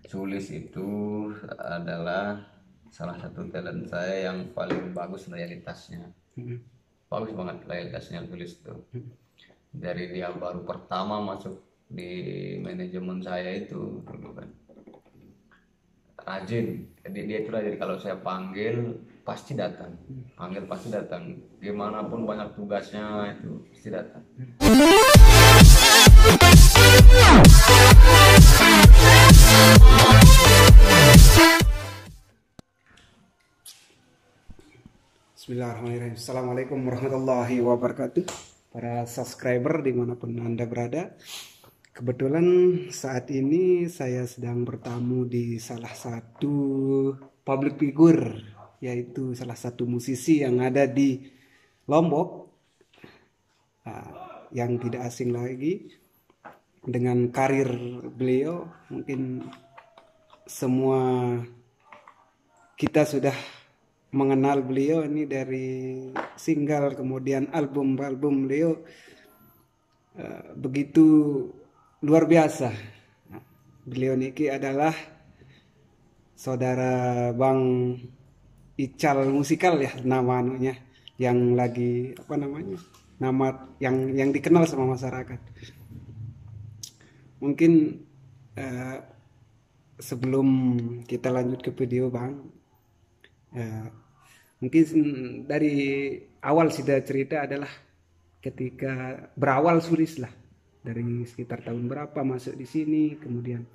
Sulis itu adalah salah satu talent saya yang paling bagus loyalitasnya. Bagus banget loyalitasnya Sulis itu. Dari dia baru pertama masuk di manajemen saya itu dulu kan. Rajin. Jadi dia itu rajin, kalau saya panggil pasti datang. Panggil pasti datang. Gimana pun banyak tugasnya itu pasti datang. Bismillahirrahmanirrahim. Assalamualaikum warahmatullahi wabarakatuh. Para subscriber dimanapun Anda berada. Kebetulan saat ini saya sedang bertamu di salah satu public figure, yaitu salah satu musisi yang ada di Lombok, yang tidak asing lagi dengan karir beliau. Mungkin semua kita sudah mengenal beliau ini dari single, kemudian album beliau begitu luar biasa. Beliau niki adalah saudara Bang Ical Musikal ya, nama anunya, yang lagi apa namanya, nama yang dikenal sama masyarakat. Mungkin sebelum kita lanjut ke video Bang, mungkin dari awal sudah cerita adalah ketika berawal Sulis lah, dari sekitar tahun berapa masuk di sini, kemudian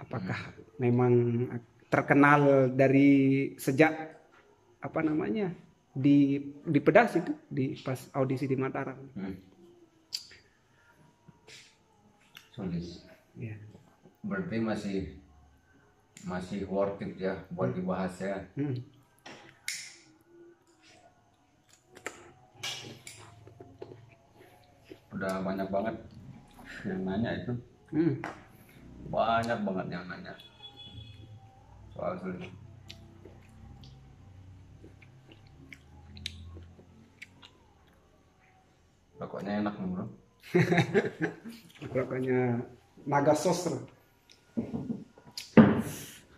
apakah memang terkenal dari sejak apa namanya di Pedas itu, di pas audisi di Mataram. Sulis. Ya. Berarti masih worth it ya buat dibahas ya. Udah banyak banget yang nanya itu. Banyak banget yang nanya soal Sulis. Rokoknya enak nih bro. Rokoknya Naga Sosro.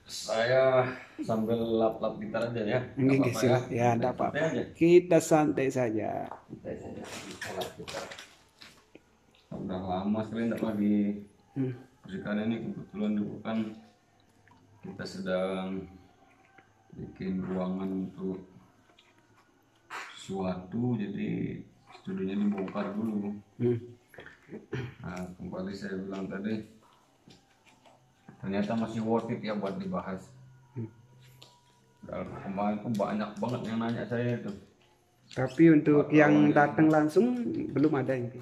Saya sambil lap-lap gitar aja ya. Nggih, silakan. Ya, enggak apa-apa. Kita santai saja. Santai saja. Lap gitar. Udah lama sekali enggak lagi persikan ini, kebetulan dulu kan kita sedang bikin ruangan untuk sesuatu, jadi studionya dibongkar dulu. Nah, kembali saya bilang tadi, ternyata masih worth it ya buat dibahas. Dan kemarin tuh banyak banget yang nanya saya itu. Tapi untuk yang datang langsung belum ada yang.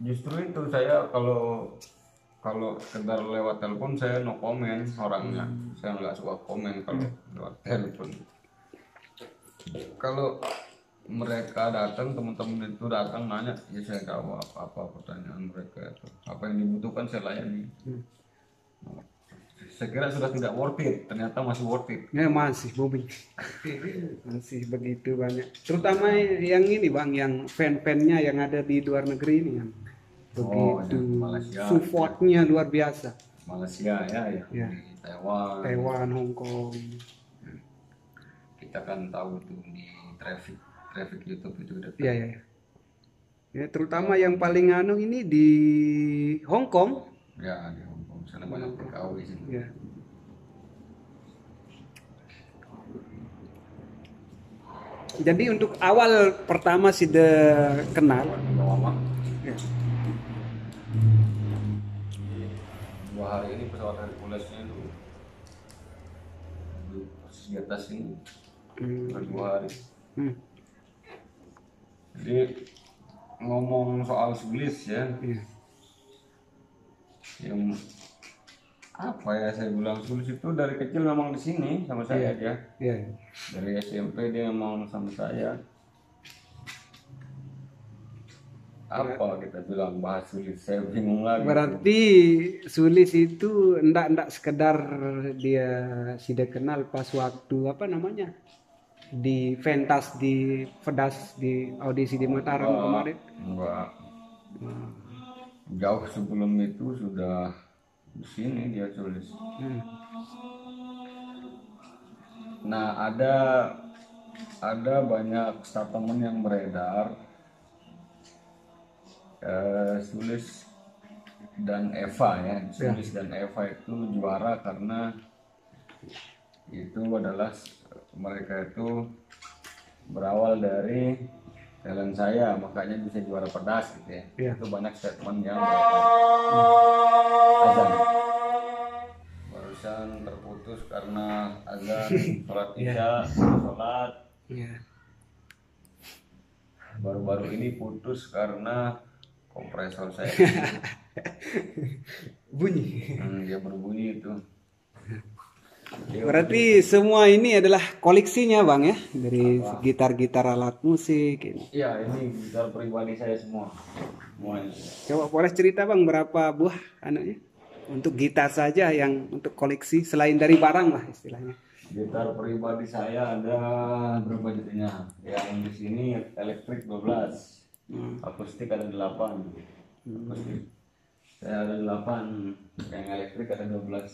Justru itu, saya kalau sekedar lewat telepon saya no komen orangnya. Saya nggak suka komen kalau lewat telepon. Kalau mereka datang, teman-teman itu datang nanya, ya saya jawab apa pertanyaan mereka itu. Apa yang dibutuhkan saya layani. Saya kira sudah tidak worth it, ternyata masih worth it. Ya masih booming. Masih begitu banyak. Terutama yang ini Bang, yang fan-fannya yang ada di luar negeri ini yang begitu supportnya luar biasa. Malaysia ya. Ya. Di Taiwan, Hong Kong. Kita kan tahu tuh di traffic YouTube itu udah. Iya. Ya, terutama yang paling anu ini di Hong Kong. Ya, di Hong Kong sana banyak TKW sih. Ya. Jadi untuk awal pertama sudah kenal. Ya. 2 hari ini pesawat Herculesnya itu persis di atas ini. 2 hari. Jadi ngomong soal Sulis ya. Yang apa ya, saya bilang Sulis itu dari kecil memang di sini sama saya ya. Dari SMP dia memang sama saya. Apa kita bilang bahas Sulis, saya bingung lagi. Berarti Sulis itu enggak sekedar dia sudah kenal pas waktu apa namanya di pentas di Pedas di audisi di Mataram kemarin. Enggak. Jauh sebelum itu sudah Di sini dia tulis. Hmm. Nah, ada banyak statement yang beredar, Sulis dan Eva ya. Sulis dan Eva itu juara karena itu adalah mereka itu berawal dari talent saya, makanya bisa juara pedas gitu ya. Iya. Itu banyak statement yang beredar. Azan barusan terputus karena azan sholat isya, sholat. Iya. Baru-baru ini putus karena kompresor saya Bunyi. dia berbunyi itu. Dia Berarti semua ini adalah koleksinya Bang ya, dari gitar-gitar alat musik ini. Iya, ini gitar pribadi saya semua. Semuanya. Coba boleh cerita Bang berapa buah anaknya? Untuk gitar saja yang untuk koleksi selain dari barang lah istilahnya. Gitar pribadi saya ada berapa jadinya? Yang di sini elektrik 12. Akustik ada 8. Akustik. Saya ada 8. Yang elektrik ada 12.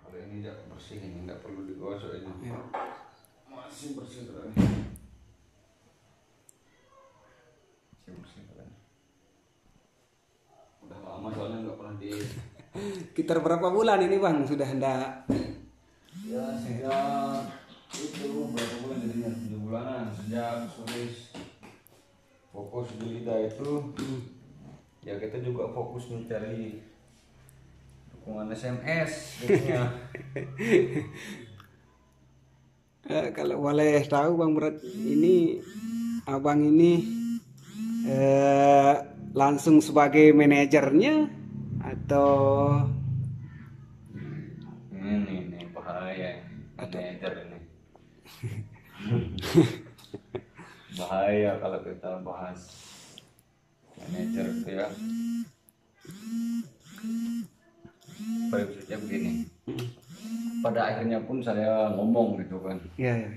Kalau ini tidak bersih, ini tidak perlu digosok ini. Masih bersih terus. Masih bersih terus. Udah lama soalnya nggak pernah di. Gitar berapa bulan ini Bang sudah hendak? Ya sejak itu berapa bulan jadinya? 7 bulanan sejak Sulis fokus di lidah itu. Ya kita juga fokus mencari dukungan SMS jadinya. Kalau boleh tahu Bang Berat, ini Abang ini langsung sebagai manajernya atau ini bahaya manajer ini. Bahaya kalau kita bahas manajer itu ya. Prinsipnya begini, pada akhirnya pun saya ngomong gitu kan, ya, ya.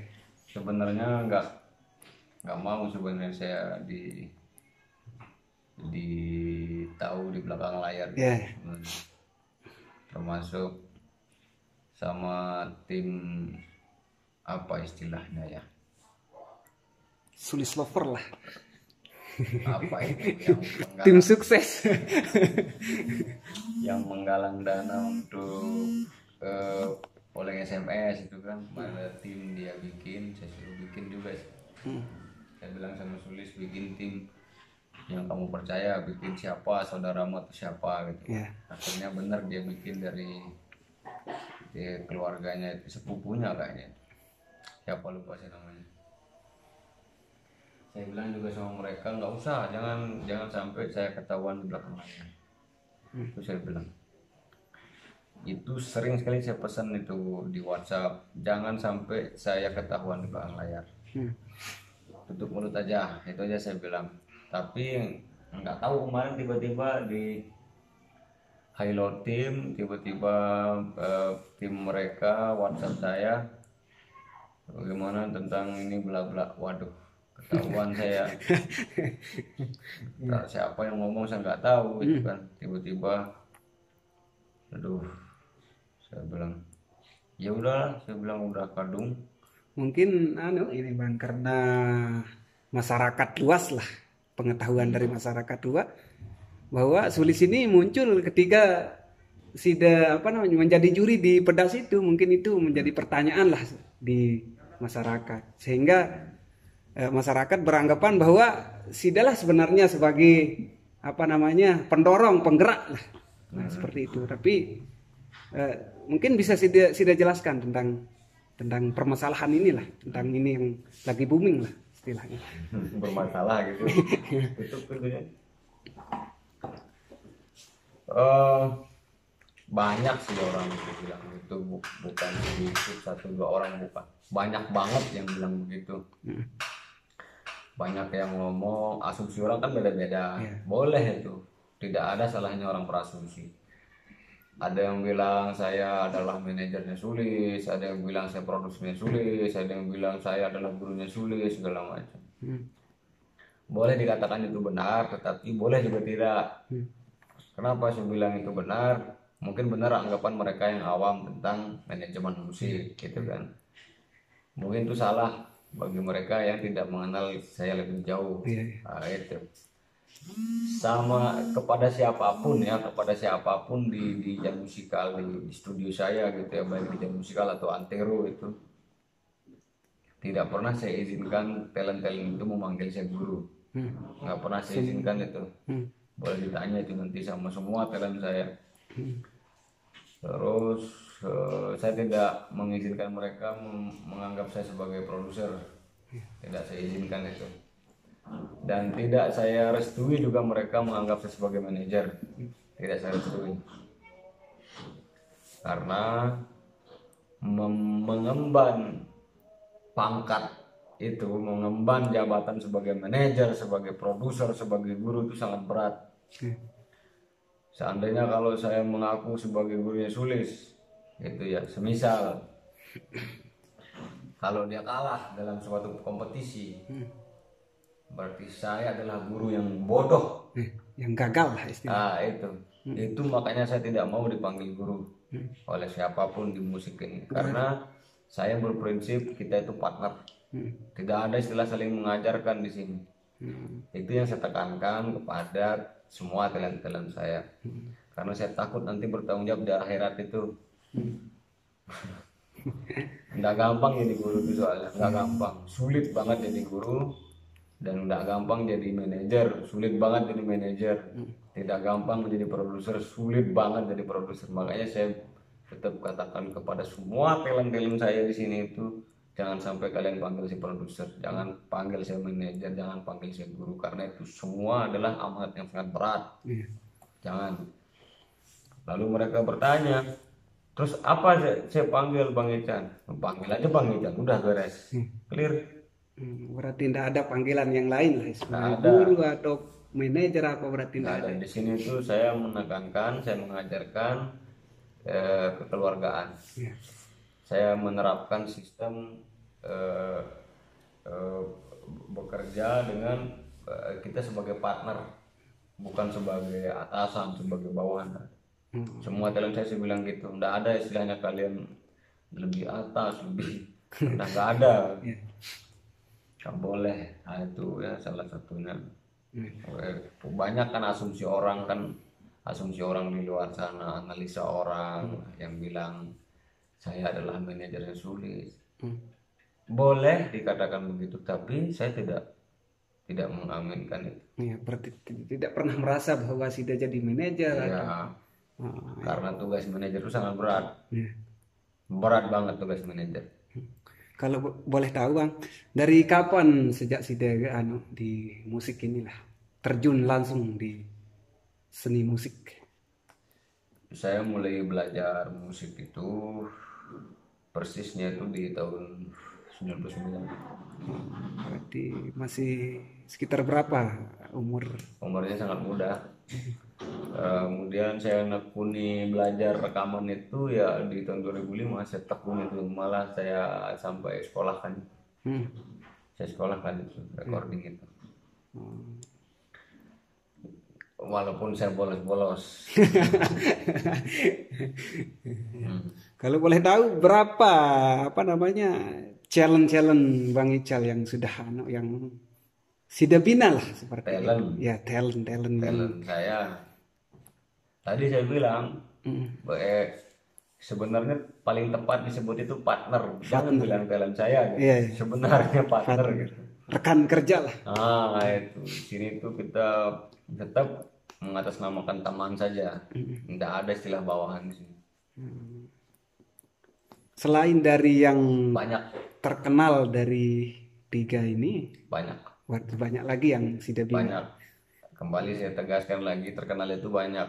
sebenarnya nggak mau sebenarnya saya tahu di belakang layar gitu. Ya. Termasuk sama tim apa istilahnya ya, Sulis lover lah, apa ini yang tim sukses. yang menggalang dana untuk oleh SMS itu kan, pada tim dia bikin, saya suruh bikin juga. Saya bilang sama Sulis, bikin tim yang kamu percaya, bikin siapa saudaramu atau siapa gitu. Ya. Akhirnya benar dia bikin dari keluarganya itu, sepupunya kayaknya, siapa lupa sih namanya. Saya bilang juga sama mereka, nggak usah, jangan sampai saya ketahuan di belakang layar. Itu saya bilang, itu sering sekali saya pesan itu di WhatsApp, jangan sampai saya ketahuan di belakang layar. Tutup mulut aja, itu aja saya bilang. Tapi nggak tahu kemarin tiba-tiba di Hilo tim, tiba-tiba tim mereka WhatsApp saya, bagaimana tentang ini bla bla. Waduh, ketahuan saya. Siapa yang ngomong saya nggak tahu gitu kan. Tiba-tiba, aduh, saya bilang ya udah, saya bilang udah kadung. Mungkin ini Bang, karena masyarakat luas lah, pengetahuan dari masyarakat luas bahwa Sulis ini muncul ketika menjadi juri di pedas itu. Mungkin itu menjadi pertanyaan lah di masyarakat, sehingga masyarakat beranggapan bahwa Sidalah sebenarnya sebagai pendorong, penggerak lah. Nah, seperti itu. Tapi mungkin bisa Sida jelaskan tentang permasalahan inilah, tentang ini yang lagi booming lah istilahnya. Bermasalah gitu. Itu tentunya banyak sih orang itu bilang itu, bukan sedikit, 1-2 orang, bukan, banyak banget yang bilang begitu. Banyak yang ngomong, asumsi orang kan beda-beda. Boleh itu, tidak ada salahnya orang berasumsi. Ada yang bilang saya adalah manajernya Sulis, ada yang bilang saya produsernya Sulis, ada yang bilang saya adalah gurunya Sulis, segala macam. boleh dikatakan itu benar, tetapi boleh juga tidak. Kenapa saya bilang itu benar? Mungkin benar anggapan mereka yang awam tentang manajemen musik, gitu kan. Mungkin itu salah bagi mereka yang tidak mengenal saya lebih jauh. Nah, itu sama kepada siapapun ya, kepada siapapun di jam musikal di studio saya gitu ya, baik di jam musikal atau antero itu tidak pernah saya izinkan talent-talent itu memanggil saya guru. Nggak pernah saya izinkan itu. Boleh ditanya itu nanti sama semua talent saya. Terus saya tidak mengizinkan mereka menganggap saya sebagai produser. Tidak saya izinkan itu. Dan tidak saya restui juga mereka menganggap saya sebagai manajer. Tidak saya restui. Karena mengemban pangkat itu, mengemban jabatan sebagai manajer, sebagai produser, sebagai guru itu sangat berat. Seandainya kalau saya mengaku sebagai gurunya Sulis, itu ya, semisal kalau dia kalah dalam suatu kompetisi, berarti saya adalah guru yang bodoh, yang gagal lah istilahnya. Nah itu makanya saya tidak mau dipanggil guru oleh siapapun di musik ini, karena saya berprinsip kita itu partner. Tidak ada istilah saling mengajarkan di sini. Itu yang saya tekankan kepada semua talent-talent saya. Karena saya takut nanti bertanggung jawab di akhirat itu. Nggak gampang jadi guru itu soalnya, nggak gampang. Sulit banget jadi guru dan nggak gampang jadi manajer. Sulit banget jadi manajer. Tidak gampang menjadi produser, sulit banget jadi produser. Makanya saya tetap katakan kepada semua talent-talent saya di sini itu, jangan sampai kalian panggil si produser, jangan panggil saya manajer, jangan panggil saya guru, karena itu semua adalah amanat yang sangat berat. Jangan. Lalu mereka bertanya, terus apa saya panggil Bang Ican? Panggil aja Bang Ican, udah beres, clear. Berarti tidak ada panggilan yang lain lah, sebagai guru atau manajer apa, berarti tidak ada. Di sini tuh saya menekankan, saya mengajarkan kekeluargaan. Saya menerapkan sistem bekerja dengan kita sebagai partner, bukan sebagai atasan, sebagai bawahan. Semua talent saya bilang gitu, nggak ada istilahnya kalian lebih atas, lebih nggak ada. Nggak boleh. Nah, itu ya salah satunya. Banyak kan asumsi orang di luar sana, analisa orang yang bilang saya adalah manajernya Sulis. Boleh dikatakan begitu, tapi saya tidak mengaminkan itu. Berarti tidak pernah merasa bahwa sudah jadi manajer. Karena tugas manajer itu sangat berat. Berat banget tugas manajer. Kalau boleh tahu Bang, dari kapan sejak Sida di musik inilah terjun langsung di seni musik? Saya mulai belajar musik itu persisnya itu di tahun 99. Berarti masih sekitar berapa umurnya? Sangat muda. Kemudian saya nekuni belajar rekaman itu ya di tahun 2005. Saya tekun itu, malah saya sampai sekolahkan. Saya sekolahkan itu recording itu. Walaupun saya bolos-bolos. Kalau boleh tahu berapa challenge Bang Ical yang sudah yang sudah bina lah seperti talent. Ya talent saya. Tadi saya bilang sebenarnya paling tepat disebut itu partner. Jangan bilang talent saya. Gitu. Sebenarnya partner. Gitu. Rekan kerja lah. Itu di sini tuh kita tetap mengatasnamakan teman saja. Tidak ada istilah bawahan di sini. Selain dari yang banyak terkenal dari tiga ini, banyak lagi yang sudah bina. Banyak. Kembali saya tegaskan lagi, terkenal itu banyak.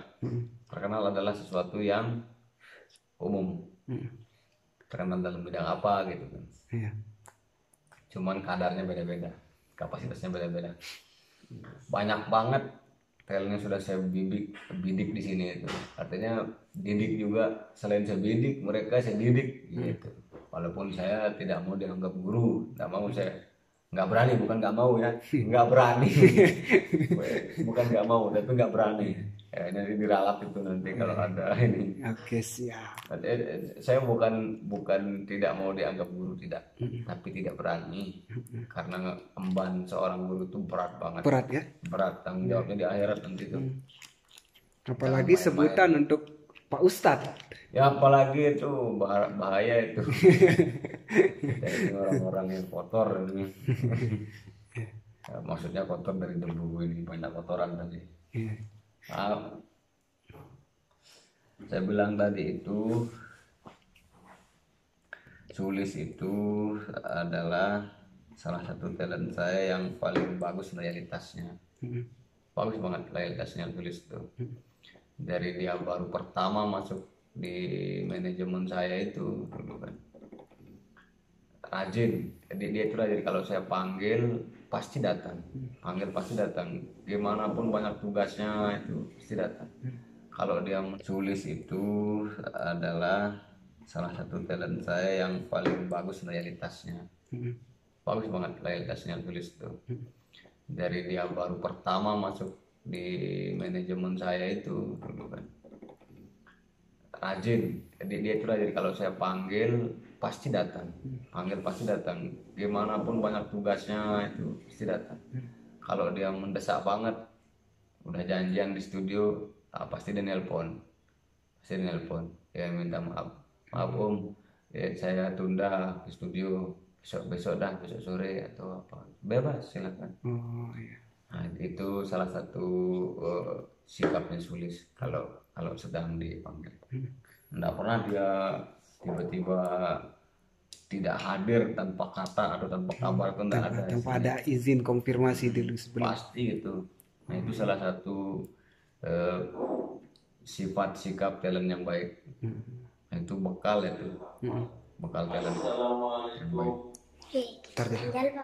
Terkenal adalah sesuatu yang umum. Terkenal dalam bidang apa gitu kan. Cuman kadarnya beda-beda, kapasitasnya beda-beda. Banyak banget talentnya sudah saya bidik di sini itu. Artinya didik juga, selain saya bidik, mereka saya didik gitu. Walaupun saya tidak mau dianggap guru, nggak nggak berani, bukan nggak mau ya, nggak berani. Bukan nggak mau tapi nggak berani ya, nanti diralat itu nanti kalau ada ini. Oke, siap. Saya bukan tidak mau dianggap guru, tidak, tapi tidak berani karena emban seorang guru itu berat banget. Berat ya. Berat, tanggung jawabnya di akhirat nanti itu. Apalagi sebutan untuk Pak Ustadz. Ya apalagi itu bahaya itu. Kita ini orang-orang yang kotor ini. Ya, maksudnya kotor dari debu, ini banyak kotoran tadi. Saya bilang tadi itu Sulis itu adalah salah satu talent saya yang paling bagus loyalitasnya. Bagus banget loyalitasnya Sulis itu. Dari dia baru pertama masuk di manajemen saya itu dulu kan, rajin. Jadi dia itu rajin, kalau saya panggil pasti datang, gimana pun banyak tugasnya itu pasti datang. Kalau dia Sulis itu adalah salah satu talent saya yang paling bagus loyalitasnya. Bagus banget loyalitasnya Sulis itu. Dari dia baru pertama masuk di manajemen saya itu dulu kan, rajin. Jadi dia itu rajin, kalau saya panggil pasti datang, gimana pun banyak tugasnya itu pasti datang. Kalau dia mendesak banget, udah janjian di studio, pasti dia nelpon, ya minta maaf om, ya, saya tunda di studio, besok sore atau apa, bebas silakan. Nah, itu salah satu sikapnya Sulis kalau sedang dipanggil. Nggak pernah dia tiba-tiba tidak hadir tanpa kata atau tanpa kabar, itu nggak ada. Tanpa ada izin konfirmasi dulu sebelum. Pasti itu. Nah itu salah satu sifat sikap talent yang baik. Nah, itu bekal talent yang baik.